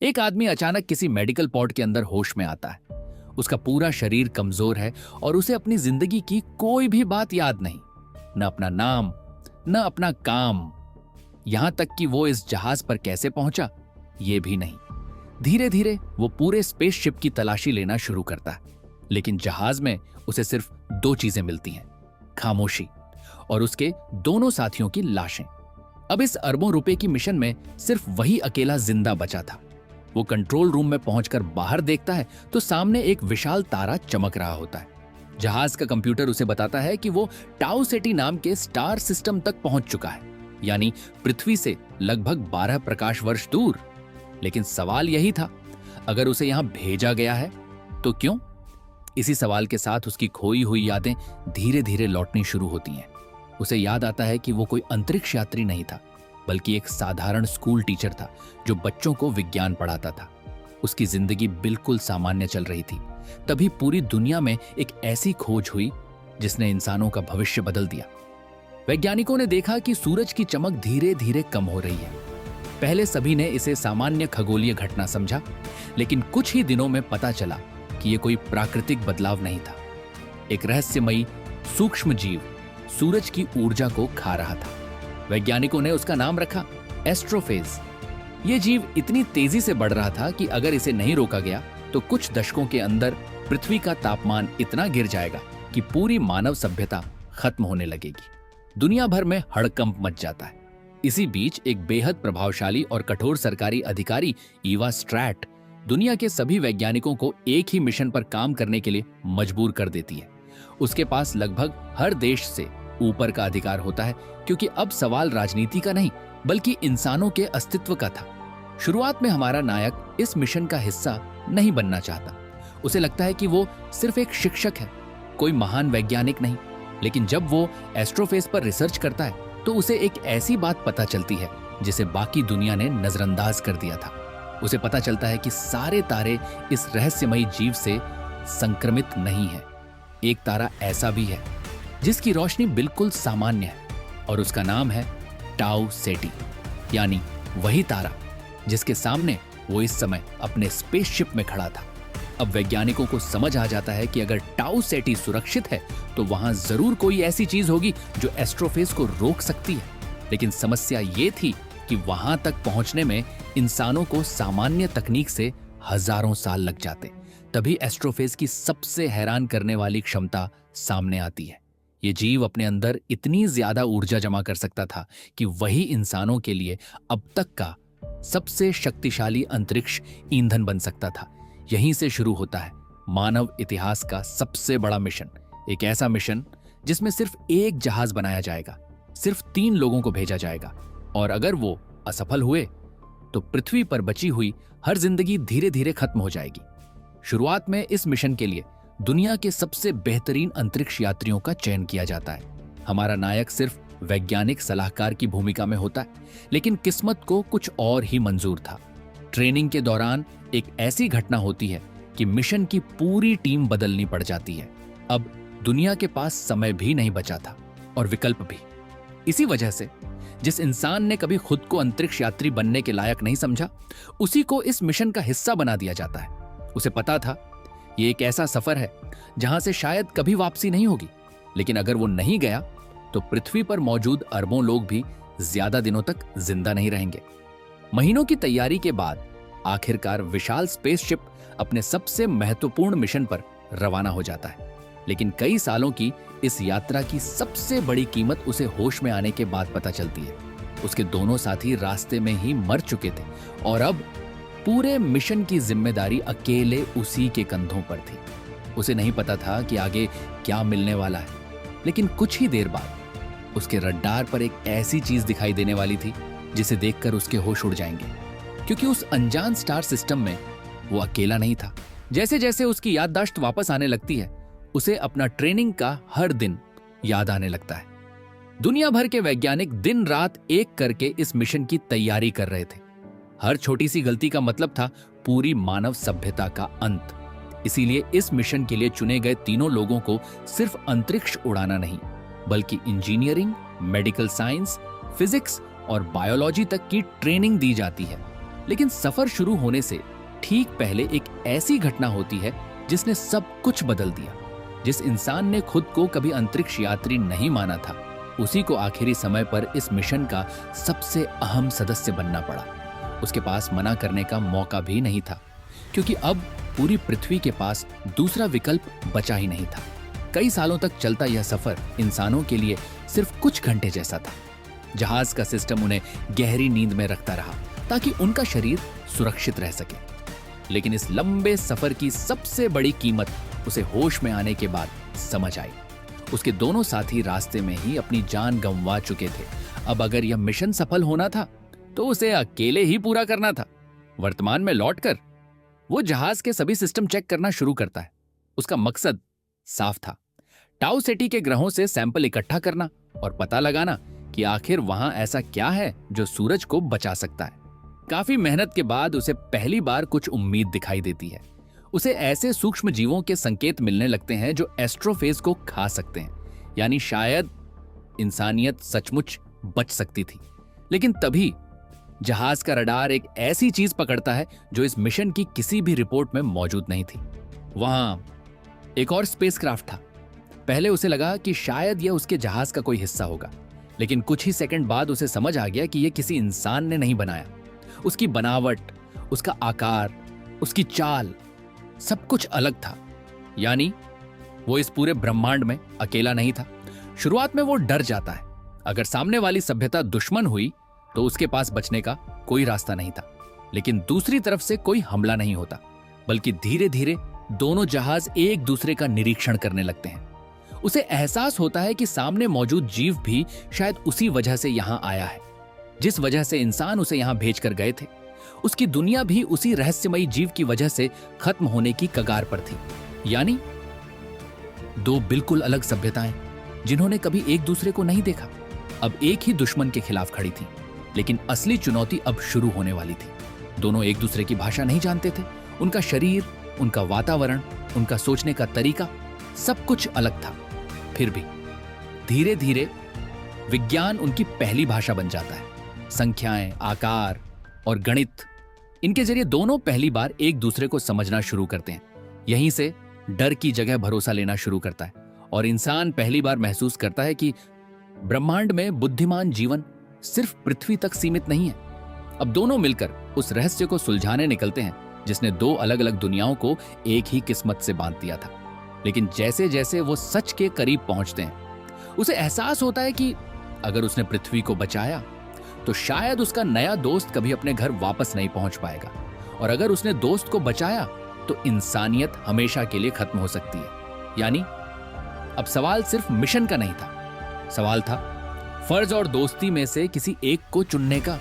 एक आदमी अचानक किसी मेडिकल पॉड के अंदर होश में आता है। उसका पूरा शरीर कमजोर है और उसे अपनी जिंदगी की कोई भी बात याद नहीं, न अपना नाम, न अपना काम, यहां तक कि वो इस जहाज पर कैसे पहुंचा ये भी नहीं। धीरे धीरे वो पूरे स्पेसशिप की तलाशी लेना शुरू करता है, लेकिन जहाज में उसे सिर्फ दो चीजें मिलती हैं, खामोशी और उसके दोनों साथियों की लाशें। अब इस अरबों रुपए की मिशन में सिर्फ वही अकेला जिंदा बचा था। वो कंट्रोल रूम में पहुंचकर बाहर देखता है तो सामने एक विशाल तारा चमक रहा होता है। जहाज का कंप्यूटर उसे बताता है कि वो टाउ सेटी नाम के स्टार सिस्टम तक पहुंच चुका है, यानी पृथ्वी से लगभग 12 प्रकाश वर्ष दूर। लेकिन सवाल यही था, अगर उसे यहां भेजा गया है तो क्यों? इसी सवाल के साथ उसकी खोई हुई यादें धीरे धीरे लौटनी शुरू होती हैं। उसे याद आता है कि वो कोई अंतरिक्ष यात्री नहीं था, बल्कि एक साधारण स्कूल टीचर था जो बच्चों को विज्ञान पढ़ाता था। उसकी जिंदगी बिल्कुल सामान्य चल रही थी। तभी पूरी दुनिया में एक ऐसी खोज हुई जिसने इंसानों का भविष्य बदल दिया। वैज्ञानिकों ने देखा कि सूरज की चमक धीरे धीरे कम हो रही है। पहले सभी ने इसे सामान्य खगोलीय घटना समझा, लेकिन कुछ ही दिनों में पता चला कि यह कोई प्राकृतिक बदलाव नहीं था। एक रहस्यमयी सूक्ष्म जीव सूरज की ऊर्जा को खा रहा था। वैज्ञानिकों ने उसका नाम रखा एस्ट्रोफेज। यह जीव इतनी तेजी से बढ़ रहा था कि अगर इसे नहीं रोका गया तो कुछ दशकों के अंदर पृथ्वी का तापमान इतना गिर जाएगा कि पूरी मानव सभ्यता खत्म होने लगेगी। दुनिया भर में हड़कंप मच जाता है। इसी बीच एक बेहद प्रभावशाली और कठोर सरकारी अधिकारी ईवा स्ट्रैट दुनिया के सभी वैज्ञानिकों को एक ही मिशन पर काम करने के लिए मजबूर कर देती है। उसके पास लगभग हर देश से ऊपर का अधिकार होता है, क्योंकि अब सवाल राजनीति का नहीं बल्कि इंसानों के अस्तित्व का था। शुरुआत में हमारा नायक इस मिशन का हिस्सा नहीं बनना चाहता। उसे लगता है कि वो सिर्फ एक शिक्षक है, कोई महान वैज्ञानिक नहीं। लेकिन जब वो एस्ट्रोफेज पर रिसर्च करता है तो उसे एक ऐसी बात पता चलती है जिसे बाकी दुनिया ने नजरअंदाज कर दिया था। उसे पता चलता है कि सारे तारे इस रहस्यमयी जीव से संक्रमित नहीं है। एक तारा ऐसा भी है जिसकी रोशनी बिल्कुल सामान्य है और उसका नाम है टाउ सेटी, यानी वही तारा जिसके सामने वो इस समय अपने स्पेसशिप में खड़ा था। अब वैज्ञानिकों को समझ आ जाता है कि अगर टाउ सेटी सुरक्षित है तो वहां जरूर कोई ऐसी चीज होगी जो एस्ट्रोफेज को रोक सकती है। लेकिन समस्या ये थी कि वहां तक पहुंचने में इंसानों को सामान्य तकनीक से हजारों साल लग जाते। तभी एस्ट्रोफेज की सबसे हैरान करने वाली क्षमता सामने आती है। ये जीव अपने अंदर इतनी ज्यादा ऊर्जा जमा कर सकता था कि वही इंसानों के लिए अब तक का सबसे शक्तिशाली अंतरिक्ष ईंधन बन सकता था। यहीं से शुरू होता है मानव इतिहास का सबसे बड़ा मिशन। एक ऐसा मिशन जिसमें सिर्फ एक जहाज बनाया जाएगा, सिर्फ 3 लोगों को भेजा जाएगा, और अगर वो असफल हुए तो पृथ्वी पर बची हुई हर जिंदगी धीरे धीरे खत्म हो जाएगी। शुरुआत में इस मिशन के लिए दुनिया के सबसे बेहतरीन अंतरिक्ष यात्रियों का चयन किया जाता है। हमारा नायक सिर्फ वैज्ञानिक सलाहकार की भूमिका में होता है, लेकिन किस्मत को कुछ और ही मंजूर था। ट्रेनिंग के दौरान एक ऐसी घटना होती है कि मिशन की पूरी टीम बदलनी पड़ जाती है। अब दुनिया के पास समय भी नहीं बचा था और विकल्प भी। इसी वजह से जिस इंसान ने कभी खुद को अंतरिक्ष यात्री बनने के लायक नहीं समझा, उसी को इस मिशन का हिस्सा बना दिया जाता है। उसे पता था ये एक ऐसा सफर है जहां से शायद कभी वापसी नहीं होगी, लेकिन अगर वो नहीं गया तो पृथ्वी पर मौजूद अरबों लोग भी ज्यादा दिनों तक जिंदा नहीं रहेंगे। महीनों की तैयारी के बाद आखिरकार विशाल स्पेसशिप अपने सबसे महत्वपूर्ण मिशन पर रवाना हो जाता है। लेकिन कई सालों की इस यात्रा की सबसे बड़ी कीमत उसे होश में आने के बाद पता चलती है। उसके दोनों साथी रास्ते में ही मर चुके थे और अब पूरे मिशन की जिम्मेदारी अकेले उसी के कंधों पर थी। उसे नहीं पता था कि आगे क्या मिलने वाला है, लेकिन कुछ ही देर बाद उसके रडार पर एक ऐसी चीज दिखाई देने वाली थी जिसे देखकर उसके होश उड़ जाएंगे, क्योंकि उस अनजान स्टार सिस्टम में वो अकेला नहीं था। जैसे जैसे उसकी याददाश्त वापस आने लगती है, उसे अपना ट्रेनिंग का हर दिन याद आने लगता है। दुनिया भर के वैज्ञानिक दिन रात एक करके इस मिशन की तैयारी कर रहे थे। हर छोटी सी गलती का मतलब था पूरी मानव सभ्यता का अंत। इसीलिए इस मिशन के लिए चुने गए तीनों लोगों को सिर्फ अंतरिक्ष उड़ाना नहीं, बल्कि इंजीनियरिंग, मेडिकल साइंस, फिजिक्स और बायोलॉजी तक की ट्रेनिंग दी जाती है। लेकिन सफर शुरू होने से ठीक पहले एक ऐसी घटना होती है जिसने सब कुछ बदल दिया। जिस इंसान ने खुद को कभी अंतरिक्ष यात्री नहीं माना था, उसी को आखिरी समय पर इस मिशन का सबसे अहम सदस्य बनना पड़ा। उसके पास मना करने का मौका भी नहीं था, क्योंकि अब पूरी पृथ्वी के पास दूसरा विकल्प बचा ही नहीं था। कई सालों तक चलता यह सफर इंसानों के लिए सिर्फ कुछ घंटे जैसा था। जहाज का सिस्टम उन्हें गहरी नींद में रखता रहा ताकि उनका शरीर सुरक्षित रह सके। लेकिन इस लंबे सफर की सबसे बड़ी कीमत उसे होश में आने के बाद समझ आई। उसके दोनों साथी रास्ते में ही अपनी जान गंवा चुके थे। अब अगर यह मिशन सफल होना था तो उसे अकेले ही पूरा करना था। वर्तमान में लौटकर वो जहाज के सभी सिस्टम चेक करना शुरू करता है। उसका मकसद साफ था, टाउ सिटी के ग्रहों से सैंपल इकट्ठा करना और पता लगाना कि आखिर वहां ऐसा क्या है जो सूरज को बचा सकता है। काफी मेहनत के बाद उसे पहली बार कुछ उम्मीद दिखाई देती है। उसे ऐसे सूक्ष्म जीवों के संकेत मिलने लगते हैं जो एस्ट्रोफेज को खा सकते हैं, यानी शायद इंसानियत सचमुच बच सकती थी। लेकिन तभी जहाज का रडार एक ऐसी चीज पकड़ता है जो इस मिशन की किसी भी रिपोर्ट में मौजूद नहीं थी। वहां एक और स्पेसक्राफ्ट था। पहले उसे लगा कि शायद यह उसके जहाज का कोई हिस्सा होगा, लेकिन कुछ ही सेकंड बाद उसे समझ आ गया कि यह किसी इंसान ने नहीं बनाया। उसकी बनावट, उसका आकार, उसकी चाल, सब कुछ अलग था। यानी वो इस पूरे ब्रह्मांड में अकेला नहीं था। शुरुआत में वो डर जाता है। अगर सामने वाली सभ्यता दुश्मन हुई तो उसके पास बचने का कोई रास्ता नहीं था। लेकिन दूसरी तरफ से कोई हमला नहीं होता, बल्कि धीरे धीरे दोनों जहाज एक दूसरे का निरीक्षण करने लगते हैं। उसे एहसास होता है कि सामने मौजूद जीव भी शायद उसी वजह से यहां आया है जिस वजह से इंसान उसे यहां भेजकर गए थे। उसकी दुनिया भी उसी रहस्यमयी जीव की वजह से खत्म होने की कगार पर थी। यानी दो बिल्कुल अलग सभ्यताएं जिन्होंने कभी एक दूसरे को नहीं देखा, अब एक ही दुश्मन के खिलाफ खड़ी थी। लेकिन असली चुनौती अब शुरू होने वाली थी। दोनों एक दूसरे की भाषा नहीं जानते थे। उनका शरीर, उनका वातावरण, उनका सोचने का तरीका, सब कुछ अलग था। फिर भी धीरे धीरे विज्ञान उनकी पहली भाषा बन जाता है। संख्याएं, आकार और गणित, इनके जरिए दोनों पहली बार एक दूसरे को समझना शुरू करते हैं। यहीं से डर की जगह भरोसा लेना शुरू करता है और इंसान पहली बार महसूस करता है कि ब्रह्मांड में बुद्धिमान जीवन सिर्फ पृथ्वी तक सीमित नहीं है। अब दोनों मिलकर उस रहस्य को सुलझाने निकलते हैं जिसने दो अलग अलग दुनियाओं को एक ही किस्मत से बांध दिया था। लेकिन जैसे जैसे वो सच के करीब पहुंचते हैं, उसे एहसास होता है कि अगर उसने पृथ्वी को बचाया तो शायद उसका नया दोस्त कभी अपने घर वापस नहीं पहुंच पाएगा, और अगर उसने दोस्त को बचाया तो इंसानियत हमेशा के लिए खत्म हो सकती है। यानी अब सवाल सिर्फ मिशन का नहीं था, सवाल था फर्ज और दोस्ती में से किसी एक को चुनने का।